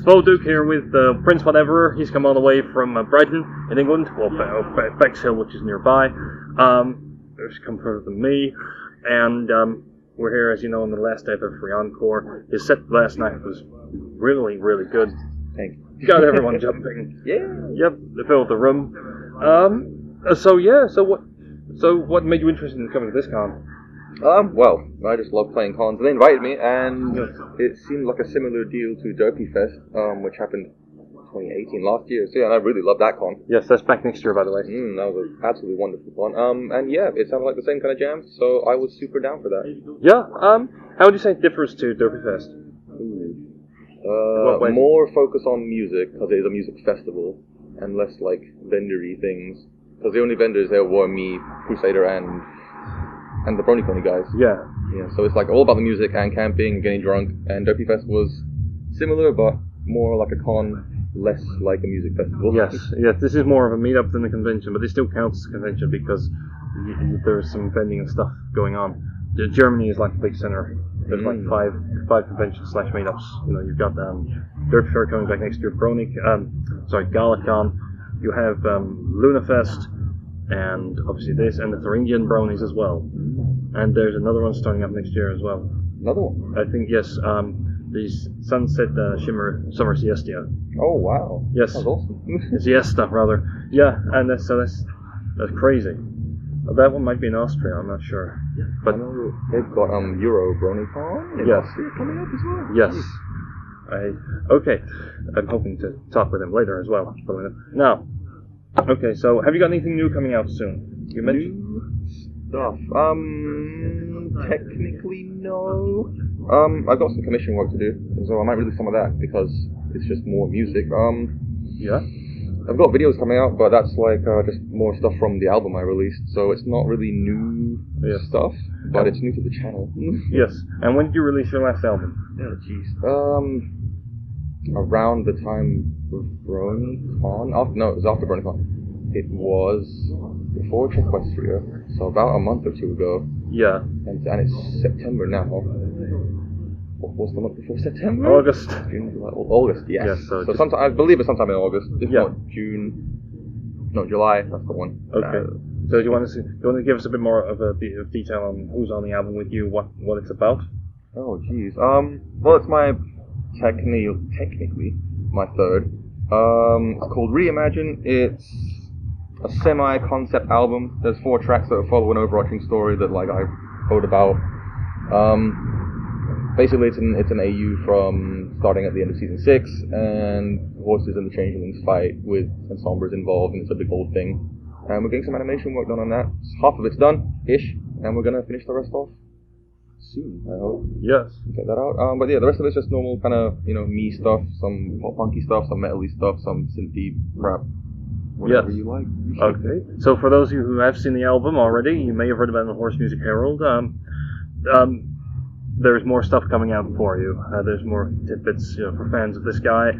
Spoduk here with Prince Whatever. He's come all the way from Brighton in England, well, Bexhill, which is nearby. There's come further than me, and we're here, as you know, on the last day of Everfree Encore. His set last night was really, really good. Thank you. Got everyone jumping. Yeah. Yep, they filled the room. So what made you interested in coming to this con? Well, I just love playing cons, and they invited me, and it seemed like a similar deal to Derpy Fest, which happened 2018, last year. So yeah, I really loved that con. Yes, that's back next year, by the way. That was an absolutely wonderful con. And yeah, it sounded like the same kind of jam, so I was super down for that. Yeah. How would you say it differs to Derpy Fest? More focus on music, because it is a music festival, and less like vendor-y things. Because the only vendors there were me, Crusader, and the Brony guys. Yeah. Yeah, so it's like all about the music and camping and getting drunk, and Derpy Fest was similar, but more like a con, less like a music festival. Yes, this is more of a meetup than a convention, but it still counts as a convention because there's some vending and stuff going on. Germany is like a big center. There's like five conventions / meetups. You know, you've got Derpy Fair coming back next year, Galacon. You have LunaFest, and obviously this, and the Thuringian Bronies as well. And there's another one starting up next year as well. Another one? I think, yes, the Sunset Shimmer Summer Siesta. Oh, wow. Yes. That's awesome. Siesta, rather. Yeah, and that's crazy. That one might be in Austria, I'm not sure. But I know they've got Euro BronyCon in Austria coming up as well. Yes. Okay. I'm hoping to talk with him later as well. Now, okay, so have you got anything new coming out soon? You mentioned new stuff. Technically no. I've got some commission work to do, so I might release some of that because it's just more music. Yeah. I've got videos coming out, but that's like just more stuff from the album I released, so it's not really new stuff, but it's new to the channel. Yes. And when did you release your last album? Oh, jeez. Around the time of BronyCon. No, it was after BronyCon. It was before Czechwestria, so about a month or two ago. Yeah. And it's September now. What was the month before September? August. June, July, August, yes. Yes, so sometime, I believe it's sometime in August. If not June. No, July, that's the one. Okay. So do you want to give us a bit more of detail on who's on the album with you, what it's about? Oh, jeez. Well, it's my technically my third. It's called Reimagine. It's a semi-concept album. There's 4 tracks that follow an overarching story that I wrote about. Basically, it's an AU from starting at the end of season 6, and horses and the changelings fight with ensembles involved, and it's a big old thing. And we're getting some animation work done on that. Half of it's done-ish, and we're gonna finish the rest off soon, I hope. Yes. Get that out. But yeah, the rest of it's just normal kind of, me stuff, some pop punky stuff, some metal-y stuff, some synthy crap. Whatever you like. Okay. So for those of you who have seen the album already, you may have heard about the Horse Music Herald. There's more stuff coming out for you. There's more tidbits, for fans of this guy.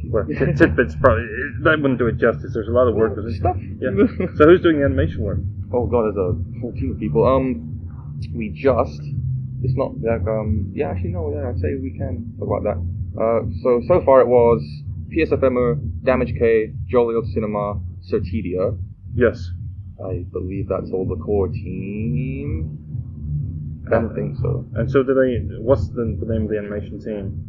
Well, tidbits probably that wouldn't do it justice. There's a lot of work with it. Stuff. Yeah. So who's doing the animation work? Oh god, there's a whole team of people. It's not like I'd say we can talk about that. So far it was PSFMer, Damage K, Jolly Old Cinema, Certidia. Yes. I believe that's all the core team. I don't think so. And so what's the name of the animation team?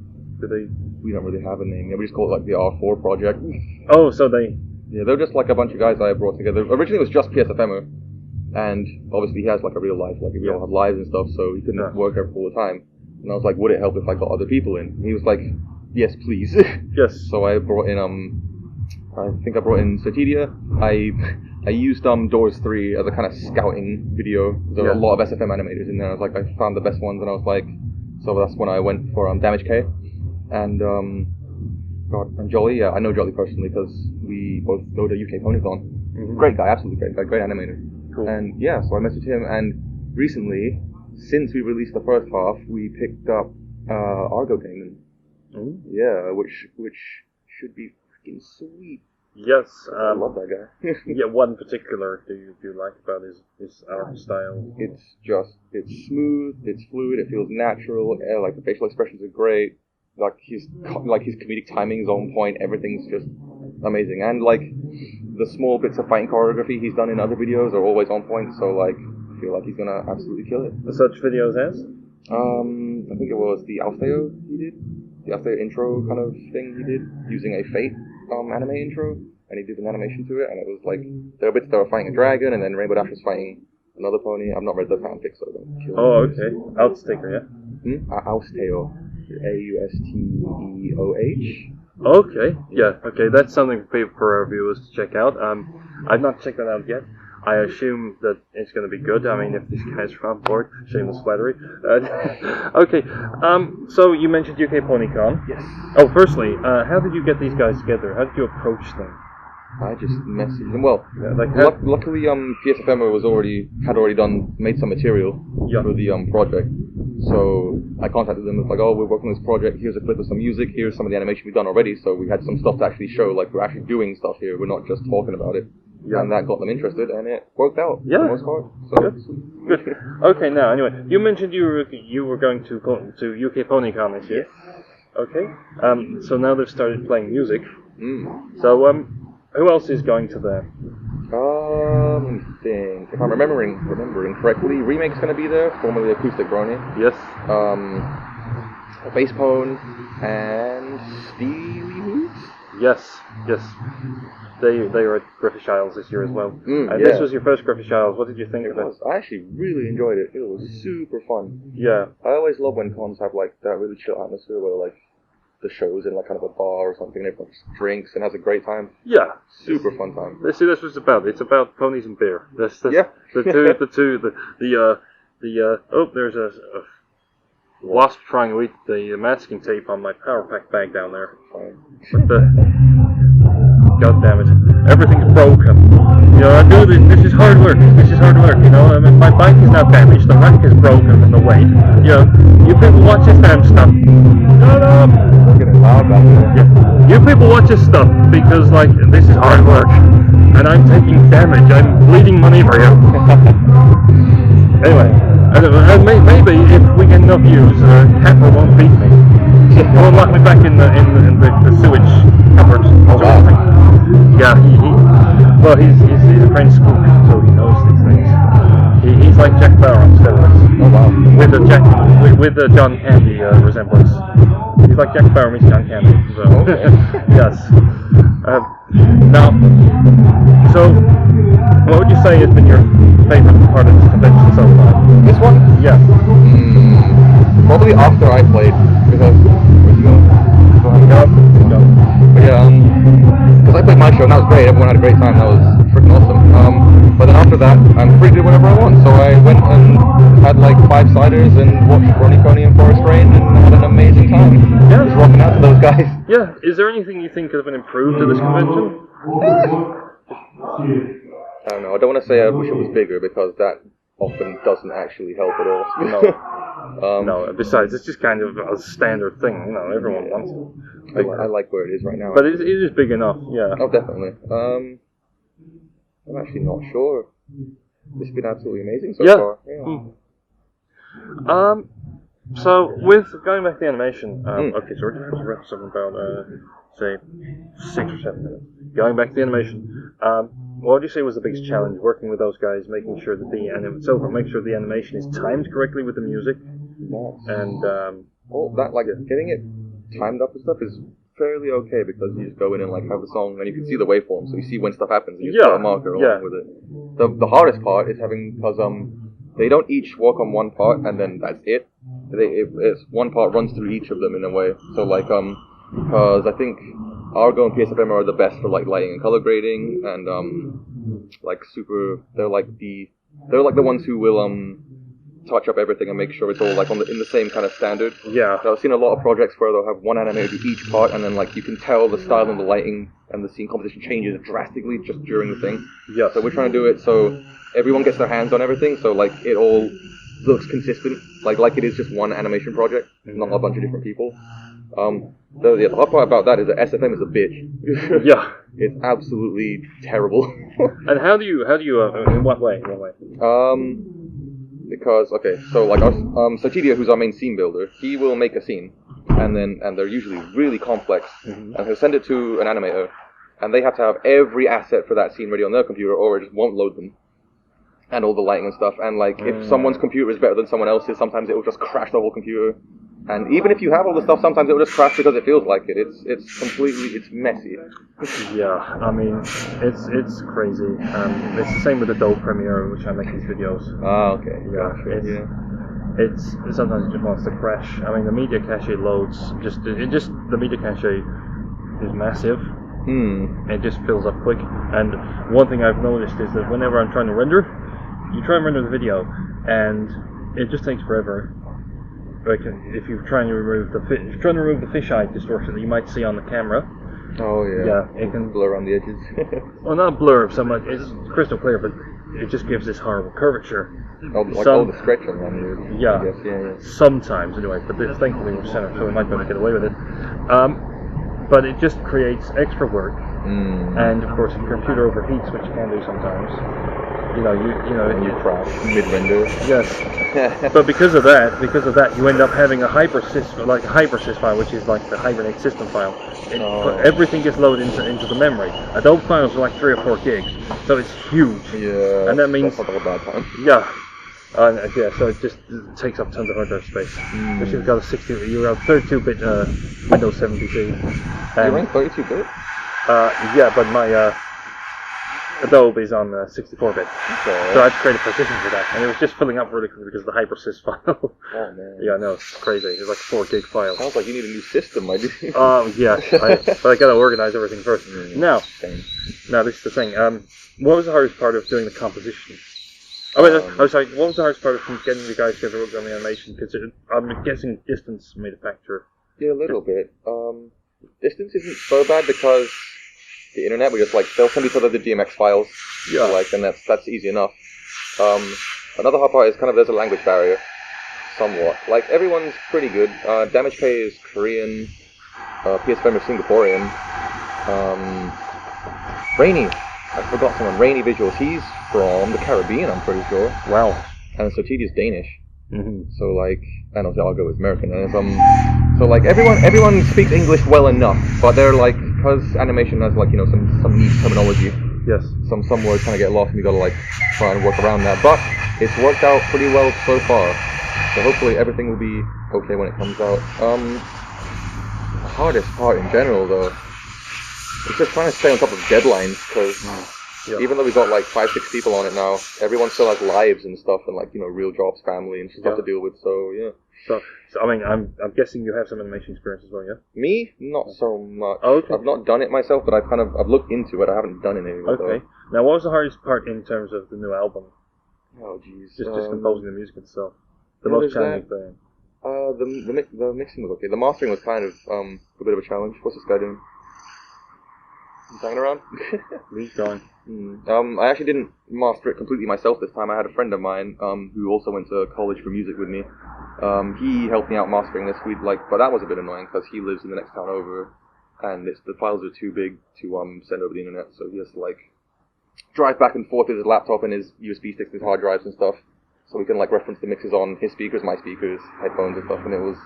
We don't really have a name. We just call it the R4 project. Oh, so Yeah, they're just a bunch of guys I brought together. Originally it was just PSFMer. And obviously he has a real life, we all have lives and stuff, so he couldn't work here all the time. And I was like, would it help if I got other people in? And he was like, yes, please. Yes. So I brought in, I think I brought in Certidia. I used Doors 3 as a kind of scouting video. There were a lot of SFM animators in there. I was like, I found the best ones, and I was like, so that's when I went for Damage K. And, and Jolly, I know Jolly personally because we both go to UK PONYTV. Mm-hmm. Great guy, absolutely great guy, great animator. Cool. And so I messaged him, and recently, since we released the first half, we picked up Argo Gaming. Mm-hmm. Yeah, which should be freaking sweet. Yes, I love that guy. Yeah, what in particular do you like about his art style? It's smooth, it's fluid, it feels natural. The facial expressions are great. his comedic timing's on point. Everything's just amazing, and like the small bits of fighting choreography he's done in other videos are always on point. So like, I feel like he's gonna absolutely kill it. Such videos as? I think it was the Alsteo he did, the Alsteo intro kind of thing he did using a Fate anime intro, and he did an animation to it, and it was like there were bits that were fighting a dragon, and then Rainbow Dash was fighting another pony. I've not read the fanfic, so I don't kill. Oh, okay. Outsticker, yeah. Alsteo, Austeoh. Okay, yeah, okay, that's something for our viewers to check out. I've not checked that out yet. I assume that it's going to be good. I mean, if these guys are on board, shameless flattery. Okay, so you mentioned UK PonyCon. Yes. Oh, firstly, how did you get these guys together? How did you approach them? I just messaged them. Well, Yeah, like luckily, PSFM had already made some material for the project. So I contacted them. It's like, oh, we're working on this project. Here's a clip of some music. Here's some of the animation we've done already. So we had some stuff to actually show. Like, we're actually doing stuff here. We're not just talking about it. Yeah. And that got them interested, and it worked out for Yeah. the most part. So Good. Okay, now, anyway, you mentioned you were going to UK PonyCon this year. Yes. Okay. So now they've started playing music. Mm. So, who else is going to there? Let me think. If I'm remembering correctly, Remake's going to be there, formerly Acoustic Brony. Yes. Bass Pone and Steely Hoots? Yes. They were at Griffish Isles this year as well. Yeah. This was your first Griffish Isles. What did you think of it? I actually really enjoyed it. It was super fun. Yeah. I always love when cons have like that really chill atmosphere where like the show's in like kind of a bar or something and everyone just drinks and has a great time. Yeah. Super fun time. See, that's what it's about. It's about ponies and beer. That's Yeah. Oh, there's a wasp trying to eat the masking tape on my power pack bag down there. What the... God damn it. Everything's broken. You know, I do this. This is hard work. You know, I mean, my bike is not damaged. The rack is broken in the way. You know, you people watch this damn stuff. Shut up. It's getting loud back there. Yeah. You people watch this stuff because, like, this is hard work. And I'm taking damage. I'm bleeding money for you. Anyway, maybe if we get enough views, Capper won't beat me. He won't lock me back in the sewage cupboard. Oh, wow. Yeah, he's a French spook, so he knows these things. He's like Jack Bauer on steroids. Oh wow! With the John Candy resemblance. He's like Jack Bauer meets John Candy. So okay. Yes. Now, so what would you say has been your favorite part of this convention so far? This one? Yeah. Probably after I played, because where's he going? But yeah, because I played my show and that was great. Everyone had a great time. That was freaking awesome. But then after that, I'm free to do whatever I want. So I went and had like 5 ciders and watched Ronnie Coney and Forest Rain and had an amazing time. Yeah. Just rocking out to those guys. Yeah. Is there anything you think could have been improved at this convention? I don't know. I don't want to say I wish it was bigger because that often doesn't actually help at all. No. No. Besides, it's just kind of a standard thing. You know, everyone wants it. I like where it is right now. But it is big enough. Yeah. Oh, definitely. I'm actually not sure. It's been absolutely amazing so far. Yeah. So with going back to the animation, okay, so we're going to have to wrap something about say 6 or 7 minutes. Going back to the animation, what would you say was the biggest challenge working with those guys, making sure that make sure the animation is timed correctly with the music, and all that getting it timed up and stuff is fairly okay because you just go in and like have the song and you can see the waveform, so you see when stuff happens and you just put a marker along with it. The hardest part is having because they don't each walk on one part and then that's it. It's one part runs through each of them in a way. So like because I think Argo and PSFM are the best for like lighting and color grading and they're like the ones who will touch up everything and make sure it's all like in the same kind of standard. Yeah. So I've seen a lot of projects where they'll have one animator do each part and then like you can tell the style and the lighting and the scene composition changes drastically just during the thing. Yeah. So we're trying to do it so everyone gets their hands on everything so like it all looks consistent, like it is just one animation project, not a bunch of different people. The hard part about that is that SFM is a bitch. Yeah. It's absolutely terrible. And how do you in what way? Because, okay, so like so Tidia, who's our main scene builder, he will make a scene, and they're usually really complex, and he'll send it to an animator, and they have to have every asset for that scene ready on their computer, or it just won't load them. And all the lighting and stuff, and like, if someone's computer is better than someone else's, sometimes it will just crash the whole computer. And even if you have all the stuff, sometimes it will just crash because it feels like it. It's messy. Yeah, I mean, it's crazy. It's the same with Adobe Premiere, which I make these videos. Ah, okay. Yeah, Gotcha. it's sometimes it just wants to crash. I mean, the media cache loads. The media cache is massive. It just fills up quick. And one thing I've noticed is that whenever I'm trying to render, you try and render the video, and it just takes forever. Like if you're trying to remove the fisheye distortion that you might see on the camera. Oh yeah. Yeah, it can blur around the edges. Well, not blur so much. It's crystal clear, but it just gives this horrible curvature. All the stretching on you. Yeah. I guess, yeah. Sometimes anyway, but it's thankfully we're center, so we might be able to get away with it. But it just creates extra work, and of course, if your computer overheats, which you can do sometimes. You crash mid-render. Yes. But because of that, you end up having a hypersys file, which is like the Hibernate system file. Everything gets loaded into the memory. Adobe files are like 3 or 4 gigs, so it's huge. Yeah. And that means that's not a bad time. Yeah. So it just takes up tons of hard drive space. If you've got a 32-bit Windows 7 PC. You run 32-bit? Yeah, but my Adobe is on 64-bit. Okay. So I had to create a partition for that, and it was just filling up really quickly because of the hypersys file. Oh man. Yeah, no, it's crazy. It's like a 4 gig file. Sounds like you need a new system, I do. Yeah, but I gotta organize everything first. Now, this is the thing. What was the hardest part of doing the composition? What was the hardest part of getting the guys together work on the animation? Because I'm guessing distance made a factor. Yeah, a little bit. Distance isn't so bad because the internet, we just they'll send each other the DMX files. Yeah. So, and that's easy enough. Another hard part is kind of there's a language barrier, somewhat. Like everyone's pretty good. Damage Pay is Korean. PSFM is Singaporean. Rainy, I forgot someone. Rainy Visuals. He's from the Caribbean, I'm pretty sure. Wow. And Sotidi is Danish. Mm-hmm. So and obviously Argo is American. And so everyone speaks English well enough, but they're because animation has some niche terminology. Yes. Some words kind of get lost, and you gotta try and work around that. But it's worked out pretty well so far. So hopefully everything will be okay when it comes out. The hardest part in general though is just trying to stay on top of deadlines because. Yeah. Even though we've got 5-6 people on it now, everyone still has lives and stuff, and real jobs, family, and stuff to deal with. So yeah. So I mean, I'm guessing you have some animation experience as well, yeah? Me, not so much. Oh, okay. I've not done it myself, but I've looked into it. I haven't done it anymore. Okay. Now, what was the hardest part in terms of the new album? Oh jeez. Just composing the music itself. The most challenging thing. The mixing was okay. The mastering was kind of a bit of a challenge. What's this guy doing? He's hanging around? He's going. I actually didn't master it completely myself this time. I had a friend of mine who also went to college for music with me. He helped me out mastering this. But that was a bit annoying because he lives in the next town over, and the files are too big to send over the internet. So he has to drive back and forth with his laptop and his USB sticks, his hard drives and stuff, so we can reference the mixes on his speakers, my speakers, headphones and stuff. And it was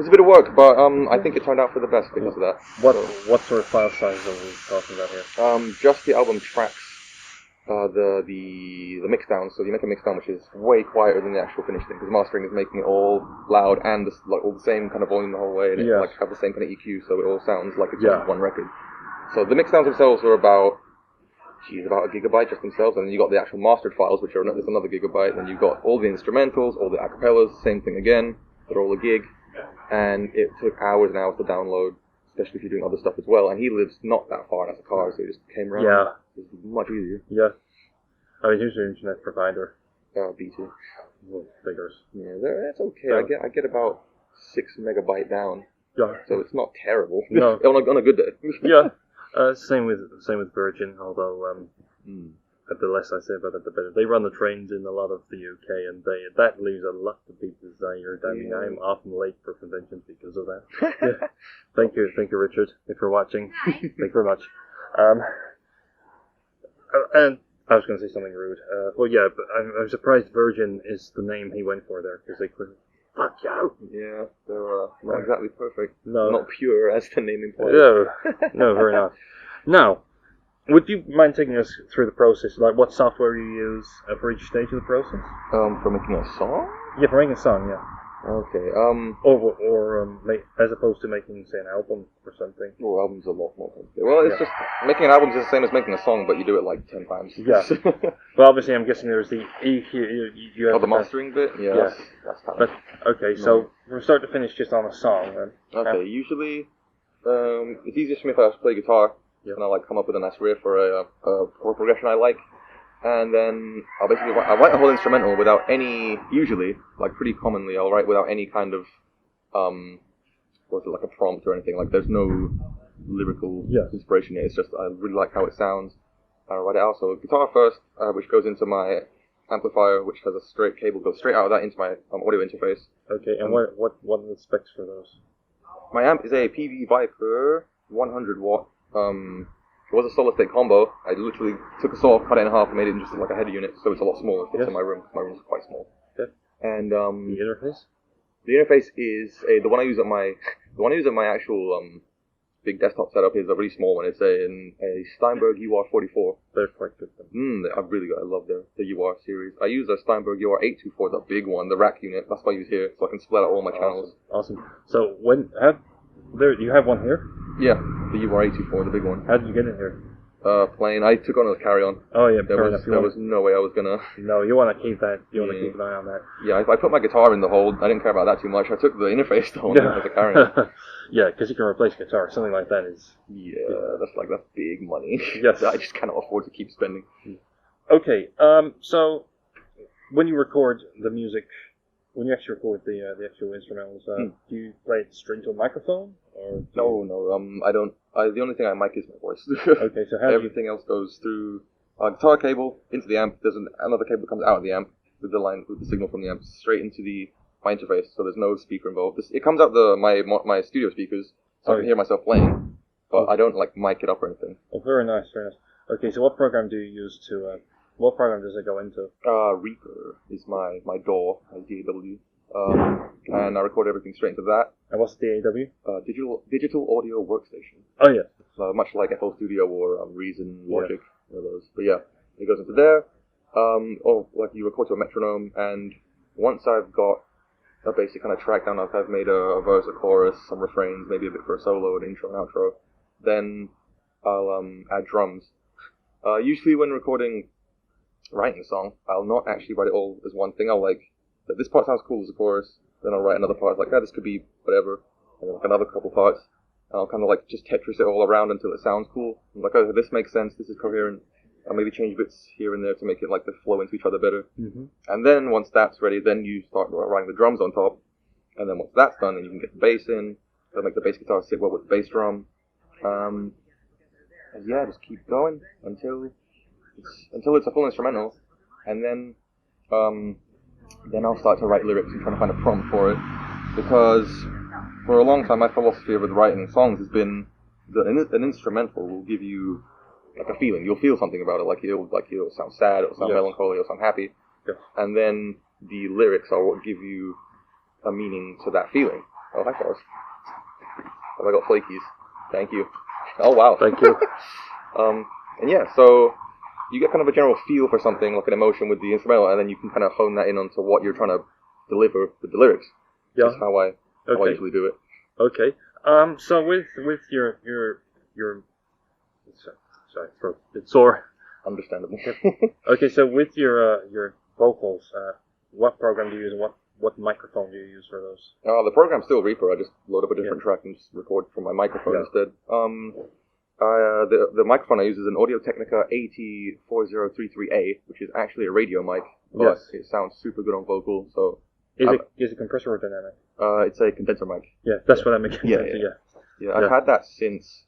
a bit of work, but I think it turned out for the best because of that. What sort of file size are we talking about here? Just the album tracks, the mix down. So you make a mix down which is way quieter than the actual finished thing, because mastering is making it all loud and all the same kind of volume the whole way, and it have the same kind of EQ, so it all sounds like it's on one record. So the mix downs themselves are about a gigabyte just themselves, and then you got the actual mastered files, which there's another gigabyte, and you've got all the instrumentals, all the acapellas, same thing again, they're all a gig. And it took hours and hours to download, especially if you're doing other stuff as well. And he lives not that far, and has a car, so he just came around. Yeah. It was much easier. Yeah. I mean, who's your internet provider? BT. Well, figures. Yeah, it's okay. Yeah. I get about 6 megabyte down. Yeah. So it's not terrible. No. on a good day. Yeah. Same with Virgin, although the less I say about it, the better. They run the trains in a lot of the UK, and that leaves a lot to be desired. I mean, I'm often late for conventions because of that. Yeah. Thank you, Richard, if you're watching. Hi. Thank you very much. And I was going to say something rude. Well, yeah, but I'm surprised Virgin is the name he went for there, because they fuck you. Yeah, they're not exactly perfect. No. Not pure, as the name implies. No, no, very not. Now, would you mind taking us through the process? Like, what software you use for each stage of the process? For making a song? Yeah, for making a song, yeah. Okay, as opposed to making, say, an album or something. Well, album's a lot more complicated. Well, it's just, making an album is the same as making a song, but you do it like 10 times. Yeah. Well, obviously, I'm guessing there's the EQ, you have the mastering bit? Yeah. That's kind of... But, okay, so from start to finish, just on a song, then. Okay, usually, it's easiest for me if I play guitar, and I like come up with a nice riff or a chord progression I like, and then I'll basically write a whole instrumental without any, usually, like pretty commonly, I'll write without any kind of, like a prompt or anything, like there's no lyrical inspiration here, it's just, I really like how it sounds, I write it out. So guitar first, which goes into my amplifier, which has a straight cable, goes straight out of that into my audio interface. Okay, and what are the specs for those? My amp is a PV Viper 100 watt. It was a solid state combo. I literally took a saw, cut it in half, and made it into like a header unit, so it's a lot smaller. It fits in my room. My room's quite small. Okay. And the interface? The interface is the one I use at my actual big desktop setup is a really small one. It's a Steinberg UR44. They're quite good. I love the UR series. I use a Steinberg UR824, the big one, the rack unit. That's what I use here, so I can split out all my channels. Awesome. So you have one here? Yeah, the UR824, the big one. How did you get in here? Plane. I took on a carry-on. Oh yeah, there was no way I was gonna. No, you want to keep that. You want to keep an eye on that. Yeah, I put my guitar in the hold. I didn't care about that too much. I took the interface though as a carry-on. Yeah, because you can replace guitar. Something like that is. Yeah, that's big money. Yes. That I just cannot afford to keep spending. Okay, so when you record the music, when you actually record the actual instrumentals, do you play it straight into a microphone? Or No, I don't. The only thing I mic is my voice. Okay, so everything else goes through a guitar cable into the amp. There's another cable that comes out of the amp with the signal from the amp straight into my interface. So there's no speaker involved. It comes out my studio speakers, so I can hear myself playing, but I don't like mic it up or anything. Oh, very nice, very nice. Okay, so what program do you use to? What program does it go into? Reaper is my DAW, my DAW. And I record everything straight into that. And what's the DAW? Digital Audio Workstation. Oh yeah. So much like FL Studio or Reason, Logic, one of those. But yeah, it goes into there. Or like you record to a metronome, and once I've got a basic kind of track down, I've made a verse, a chorus, some refrains, maybe a bit for a solo, an intro, an outro. Then I'll add drums. Usually when writing a song, I'll not actually write it all as one thing. I'll this part sounds cool as a chorus, then I'll write another part like, this could be whatever, and then another couple parts, and I'll kind of just Tetris it all around until it sounds cool. I'm like, this makes sense, this is coherent. I'll maybe change bits here and there to make it they flow into each other better. Mm-hmm. And then once that's ready, then you start writing the drums on top, and then once that's done, then you can get the bass in, so make the bass guitar sit well with the bass drum. And yeah, just keep going until it's a full instrumental, and then I'll start to write lyrics and try to find a prompt for it, because for a long time my philosophy with writing songs has been that an instrumental will give you a feeling. You'll feel something about it, it'll sound sad, it'll sound melancholy, it'll sound happy, and then the lyrics are what give you a meaning to that feeling. Oh, hi, Forrest. Have I got flakies? Thank you. Oh, wow. Thank you. And yeah, so you get kind of a general feel for something, like an emotion with the instrumental, and then you can kind of hone that in onto what you're trying to deliver with the lyrics. Yeah. That's how I usually do it. Okay. So with your sorry, throat a bit sore. Understandable. Okay, so with your vocals, what program do you use, and what microphone do you use for those? The program's still Reaper. I just load up a different track and just record from my microphone instead. The microphone I use is an Audio-Technica AT4033A, which is actually a radio mic, but it sounds super good on vocal. So is it compressor or dynamic? It's a condenser mic. Yeah, that's what I mean. Yeah. I've had that since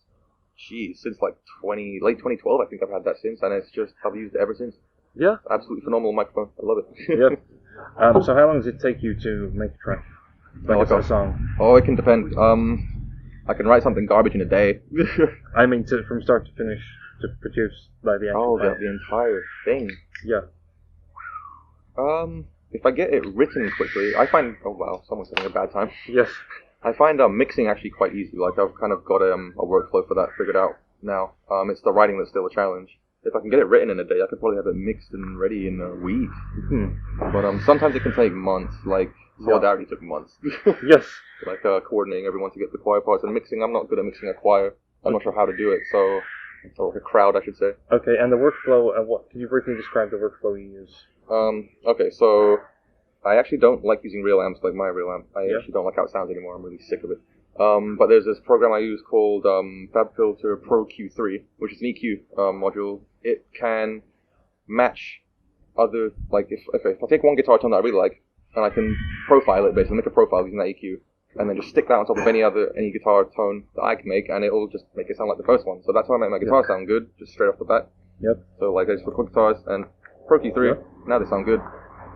late 2012. I think I've had that since, and I've used it ever since. Yeah, absolutely phenomenal microphone. I love it. Yeah. So how long does it take you to make a track? A song? Oh, it can depend. I can write something garbage in a day. I mean, from start to finish, to produce the actual the entire thing. Yeah. if I get it written quickly, I find someone's having a bad time. Yes. I find mixing actually quite easy. Like I've kind of got a workflow for that figured out now. It's the writing that's still a challenge. If I can get it written in a day, I could probably have it mixed and ready in a week. But sometimes it can take months. Like Solidarity took months. Yes. Like coordinating everyone to get the choir parts and mixing. I'm not good at mixing a choir. I'm not sure how to do it. So, or a crowd, I should say. Okay, and the workflow. What can you briefly describe the workflow you use? Okay, so I actually don't like using real amps like my real amp. I actually don't like how it sounds anymore. I'm really sick of it. But there's this program I use called FabFilter Pro Q3, which is an EQ module. It can match other, like, if I take one guitar tone that I really like, and I can profile it, basically make a profile using that EQ, and then just stick that on top of any guitar tone that I can make, and it will just make it sound like the first one. So that's how I make my guitar sound good, just straight off the bat. Yep. So like I just record guitars and Pro Q3, now they sound good.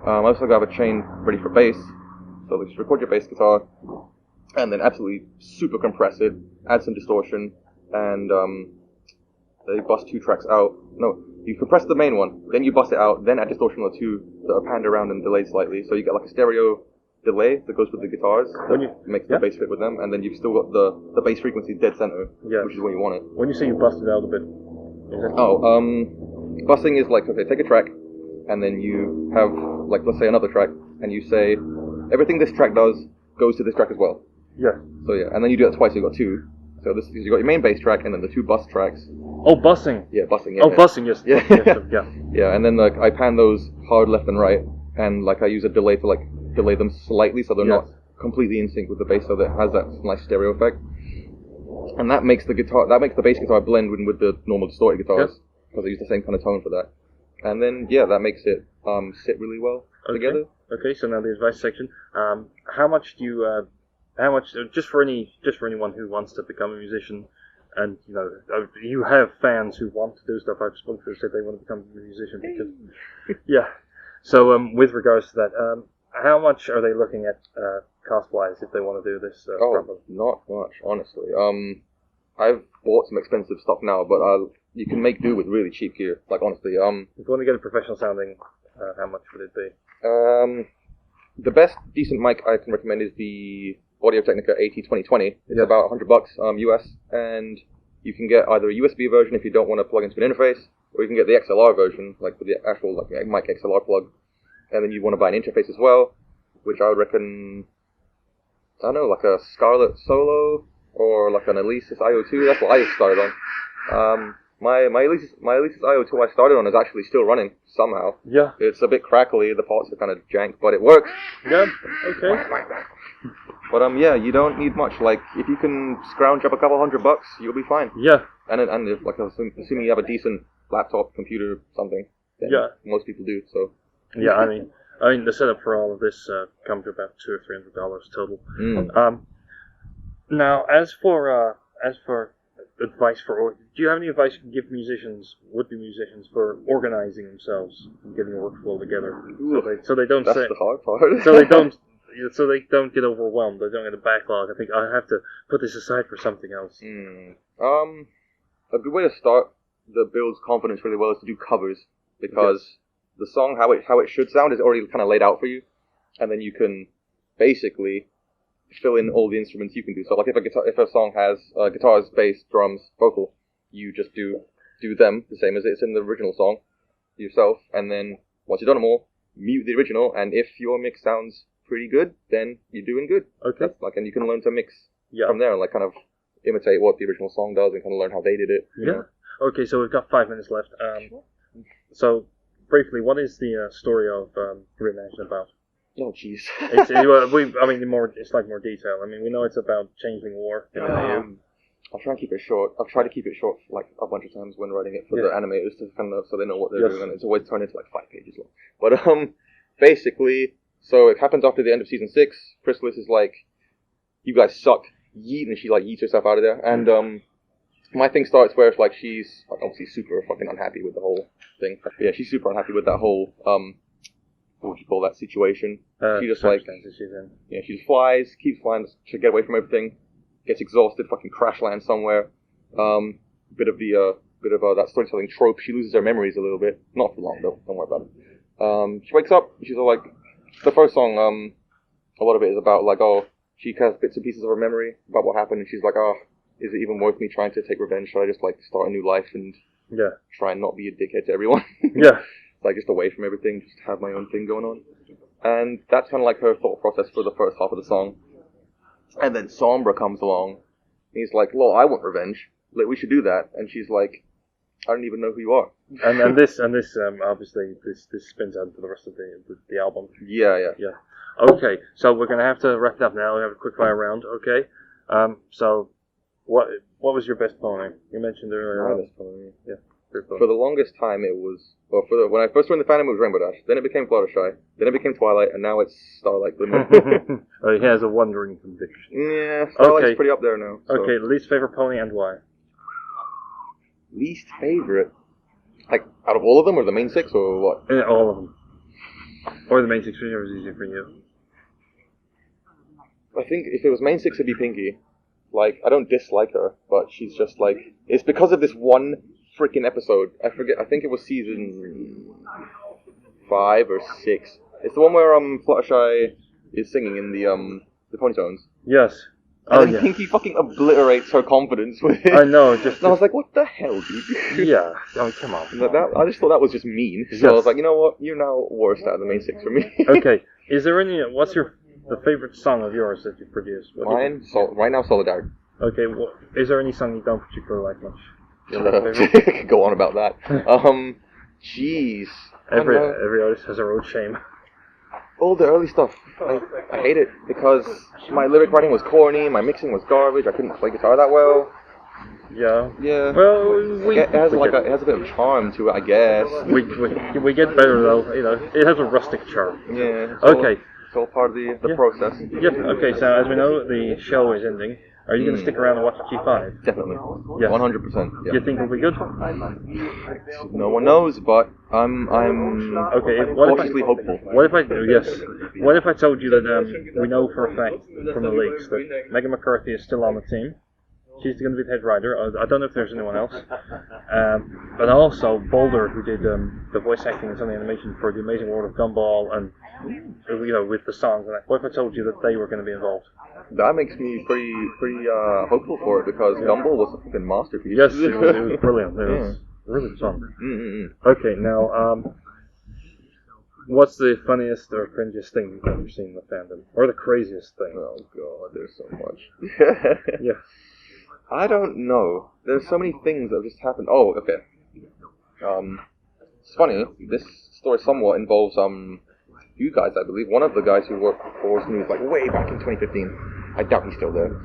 I also have a chain ready for bass, so just record your bass guitar, and then absolutely super compress it, add some distortion, and they bust 2 tracks out. No, you compress the main one, then you bust it out, then add distortion on the 2 that are panned around and delayed slightly, so you get like a stereo delay that goes with the guitars, makes the bass fit with them, and then you've still got the bass frequency dead center, which is where you want it. When you say you bust it out a bit, busting is like, okay, take a track, and then you have, like, let's say another track, and you say, everything this track does goes to this track as well. Yeah. So yeah, and then you do that twice, so you got 2. So this you got your main bass track, and then the 2 bus tracks. Oh, bussing. Yeah, bussing. Yeah, bussing. Yes. Yeah. Yeah. Yeah, and then like I pan those hard left and right, and like I use a delay to like delay them slightly so they're not completely in sync with the bass, so that it has that nice stereo effect. And that makes the bass guitar blend in with the normal distorted guitars because I use the same kind of tone for that. And then that makes it sit really well together. Okay, so now the advice section. How much do you just for anyone who wants to become a musician, and you have fans who want to do stuff. I've spoken to who said they want to become a musician because So with regards to that, how much are they looking at cost-wise if they want to do this properly? Not much, honestly. I've bought some expensive stuff now, but you can make do with really cheap gear. Like honestly, if you want to get a professional sounding, how much would it be? The best decent mic I can recommend is the Audio-Technica AT2020. It's about $100 US, and you can get either a USB version if you don't want to plug into an interface, or you can get the XLR version, like with the actual mic XLR plug. And then you want to buy an interface as well, which I would reckon, I don't know, like a Scarlett Solo or like an Alesis IO2. That's what I started on. My Alesis IO2 I started on is actually still running somehow. Yeah. It's a bit crackly. The parts are kind of jank, but it works. Yeah. Okay. But you don't need much. Like if you can scrounge up a couple $100, you'll be fine. Yeah. And if, like assuming you have a decent laptop, computer, something. Then most people do. So. Yeah, I mean, the setup for all of this comes to about $200 or $300 total. Now, as for advice do you have any advice you can give would-be musicians, for organizing themselves and getting a workflow together, so they don't That's the hard part. so they don't get overwhelmed, they don't get a backlog. I think I have to put this aside for something else. A good way to start that builds confidence really well is to do covers, because the song, how it should sound, is already kind of laid out for you, and then you can basically fill in all the instruments you can do. So, like if a song has guitars, bass, drums, vocal, you just do them the same as it's in the original song yourself, and then once you've done them all, mute the original, and if your mix sounds pretty good, then you're doing good. Okay. And you can learn to mix from there, and like kind of imitate what the original song does, and kind of learn how they did it. Yeah. Okay, so we've got 5 minutes left. So. Briefly, what is the story of Reimagine about? Oh, jeez. It's like more detail. I mean, we know it's about Changeling War. I'll try and keep it short. I've tried to keep it short like a bunch of times when writing it for the animators to kind of so they know what they're doing, and it's always turned into like 5 pages long. But basically, so it happens after the end of season 6. Chrysalis is like, "You guys suck," yeet, and she like yeets herself out of there, and my thing starts where it's like she's obviously super fucking unhappy with the whole thing. Yeah, she's super unhappy with that whole what would you call that situation? She just like she just flies, keeps flying to get away from everything, gets exhausted, fucking crash lands somewhere. Bit of that storytelling trope. She loses her memories a little bit, not for long though. Don't worry about it. She wakes up, she's all like, the first song, a lot of it is about, like, oh, she has bits and pieces of her memory about what happened, and she's like, oh, is it even worth me trying to take revenge? Should I just, like, start a new life and try and not be a dickhead to everyone? Yeah. Like, just away from everything, just have my own thing going on. And that's kind of like her thought process for the first half of the song. And then Sombra comes along, and he's like, well, I want revenge. Like, we should do that. And she's like, I don't even know who you are. And this obviously this spins out to the rest of the album. Yeah. Okay, so we're gonna have to wrap it up now. We have a quick fire round. Okay. So what was your best pony? You mentioned earlier. My best pony. Yeah. For the longest time, it was when I first joined the fandom, it was Rainbow Dash. Then it became Fluttershy. Then it became Twilight, and now it's Starlight Glimmer. Oh, he has a wondering conviction. Yeah, Starlight's pretty up there now. So. Okay, least favorite pony and why? Least favorite, like out of all of them, or the main six, or what? All of them, or the main six, whichever is easier for you. I think if it was main six, it'd be Pinky. Like, I don't dislike her, but she's just like, it's because of this one freaking episode. I forget. I think it was season 5 or 6. It's the one where Fluttershy is singing in the Ponytones. Yes. And then Pinky fucking obliterates her confidence with it. I know. And I was like, what the hell, dude? Yeah. Oh, come on. I just thought that was just mean. So I was like, you know what? You're now worst out of the main six for me. Okay. Is there any? What's the favorite song of yours that you've produced? Mine, right now, Solidarity. Okay. Well, is there any song you don't particularly like much? I could go on about that. Jeez. Every artist has their own shame. All the early stuff, I hate it because my lyric writing was corny, my mixing was garbage, I couldn't play guitar that well. Yeah. Yeah. Well, it has a bit of charm to it, I guess. We get better though. You know, it has a rustic charm. Yeah. Okay. It's all part of the process. Yeah. Okay. So as we know, the show is ending. Are you going to stick around and watch G5? Definitely. Yes. 100%. Yeah. You think it'll be good? No one knows, but I'm cautiously hopeful. What if I told you that we know for a fact from the leaks that Megan McCarthy is still on the team? She's going to be the head writer. I don't know if there's anyone else. But also Boulder, who did the voice acting and some of the animation for The Amazing World of Gumball, and with the songs. And what if I told you that they were going to be involved? That makes me pretty hopeful for it because Gumball was a fucking masterpiece. Yes, it was brilliant. It was really fun. Okay, now what's the funniest or cringiest thing you've ever seen in the fandom, or the craziest thing? Oh god, there's so much. Yeah. I don't know. There's so many things that have just happened. Oh, okay. It's funny. This story somewhat involves you guys, I believe. One of the guys who worked for Force News, like way back in 2015. I doubt he's still there.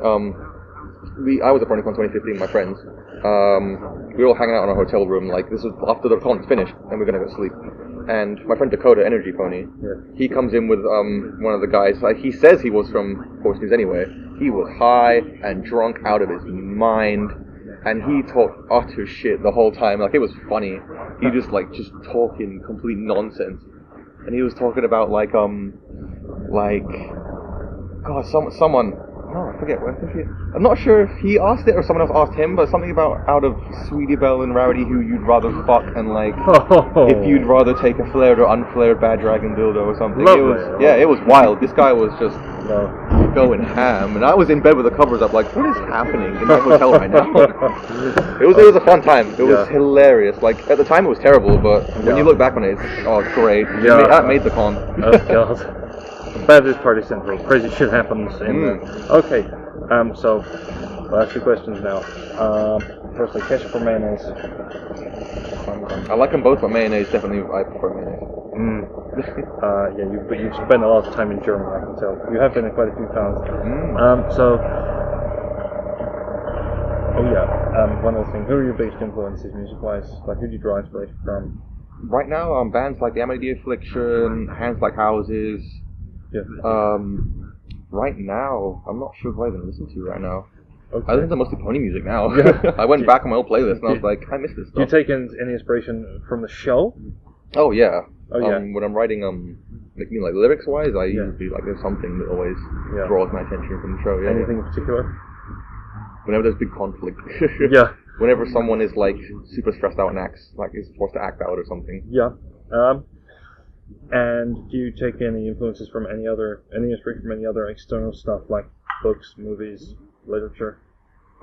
I was at PonyCon 2015, my friends. We were all hanging out in our hotel room, like this was after the con's finished, and we're gonna go sleep. And my friend Dakota, Energy Pony, he comes in with one of the guys. Like, he says he was from Force News anyway. He was high and drunk out of his mind, and he talked utter shit the whole time. Like, it was funny. He just talking complete nonsense. And he was talking about someone. Oh, I forget. I'm not sure if he asked it or someone else asked him, but something about out of Sweetie Belle and Rarity who you'd rather fuck, and if you'd rather take a flared or unflared Bad Dragon dildo or something. Lovely. It was wild. This guy was just going ham, and I was in bed with the covers up, like, what is happening in my hotel right now? It was a fun time. It was hilarious. Like, at the time it was terrible, but when you look back on it, it's great. That made the con. Oh god. Bad is Party Central. Crazy shit happens in Okay, so last few questions now. Firstly, ketchup or mayonnaise? I like them both, but mayonnaise definitely I prefer mayonnaise. But you've spent a lot of time in Germany, I can tell. You have been in quite a few towns. One other thing. Who are your biggest influences music-wise? Like, who do you draw inspiration from? Right now, bands like the Amity Affliction, Hands Like Houses. Yeah. Right now, I'm not sure what I even listen to right now. Okay. I listen to mostly pony music now. I went back on my old playlist and I was like, I miss this stuff. Do you take any inspiration from the show? Oh yeah. When I'm writing, like lyrics wise, I usually there's something that always draws my attention from the show. Yeah. Anything in particular? Whenever there's big conflict. Yeah. Whenever someone is super stressed out and is forced to act out or something. Yeah. And do you take any influences from any inspiration from any other external stuff like books, movies, literature?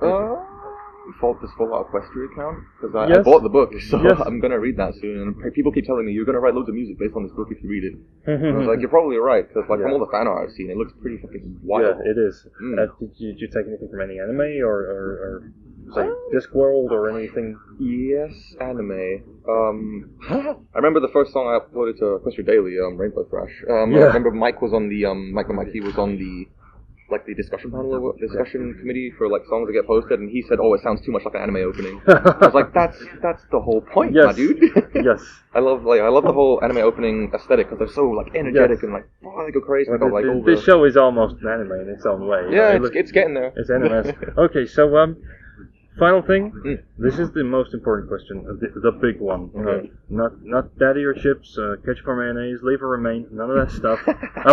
Does Fallout Equestria count? Because I Yes. bought the book, so Yes. I'm gonna read that soon. And people keep telling me you're gonna write loads of music based on this book if you read it. And I was like, you're probably right, because like from all the fan art I've seen, it looks pretty fucking wild. Yeah, it is. Mm. Did you take anything from any anime or say Discworld or anything? Yes, anime. I remember the first song I uploaded to Equestria Daily, Rainbow Thrash. I remember Mike was on the Mikey was on the discussion panel or discussion committee for like songs that get posted, and he said, "Oh, it sounds too much like an anime opening." I was like, "That's the whole point, Yes. my dude." Yes. I love the whole anime opening aesthetic because they're so like energetic and like they go crazy. Well, Like this show is almost an anime in its own way. yeah, it's getting there. It's anime. Okay, so final thing. This is the most important question, the big one. You know, not daddy or chips, ketchup or mayonnaise, leave or remain, none of that stuff.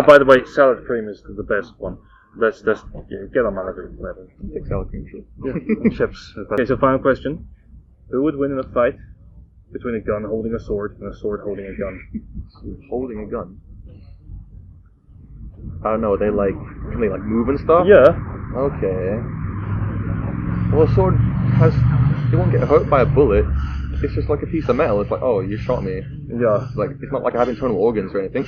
By the way, salad cream is the best one. Let's just get on my level. Take salad cream, sure. Yeah, and chips. Okay, so final question: who would win in a fight between a gun holding a sword and a sword holding a gun? Holding a gun. I don't know. Can they like move and stuff? Yeah. Okay. Well, a sword it won't get hurt by a bullet. It's just like a piece of metal. It's like, oh, you shot me. Yeah. Like it's not like I have internal organs or anything.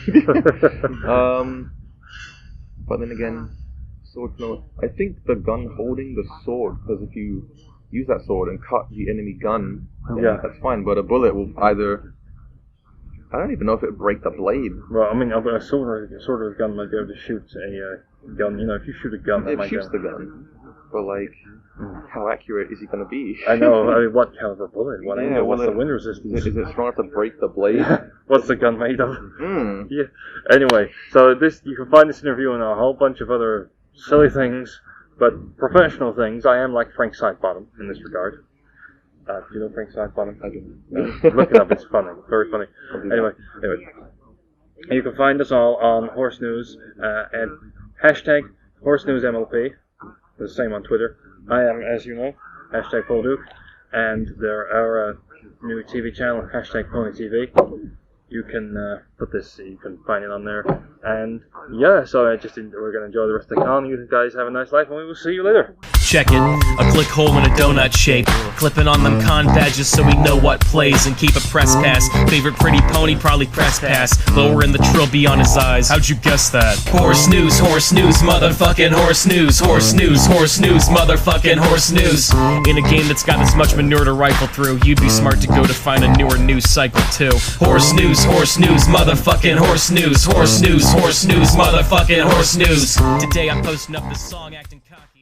But then again, sword. No, I think the gun holding the sword, because if you use that sword and cut the enemy gun, then that's fine. But a bullet will either. I don't even know if it would break the blade. Well, I mean, a sword or a gun might be able to shoot a gun. You know, if you shoot a gun, It shoots the gun. But like, how accurate is he going to be? I know. I mean, what caliber bullet? What Yeah, angle? What's well, the wind resistance? Is it strong enough to break the blade? What's the gun made of? Hmm. Yeah. Anyway, so you can find this interview and a whole bunch of other silly things, but professional things. I am like Frank Sidebottom in this regard. Do you know Frank Sidebottom? I do. Look it up. It's funny. Very funny. Anyway. And you can find us all on Horse News at hashtag Horse News MLP. The same on Twitter. I am, as you know, hashtag Paul Duke, and there are new TV channel, hashtag PONYTV. You can you can find it on there. And yeah, so we're going to enjoy the rest of the con. You guys have a nice life, and we will see you later. Check it, a click hole in a donut shape. Clipping on them con badges so we know what plays and keep a press pass. Favorite pretty pony, probably press pass. Lowering the trilby on his eyes. How'd you guess that? Horse news, motherfucking horse news, motherfucking horse news. In a game that's got this much manure to rifle through, you'd be smart to go to find a newer news cycle too. Horse news, motherfucking horse news, motherfucking horse news. Today I'm posting up this song acting cocky.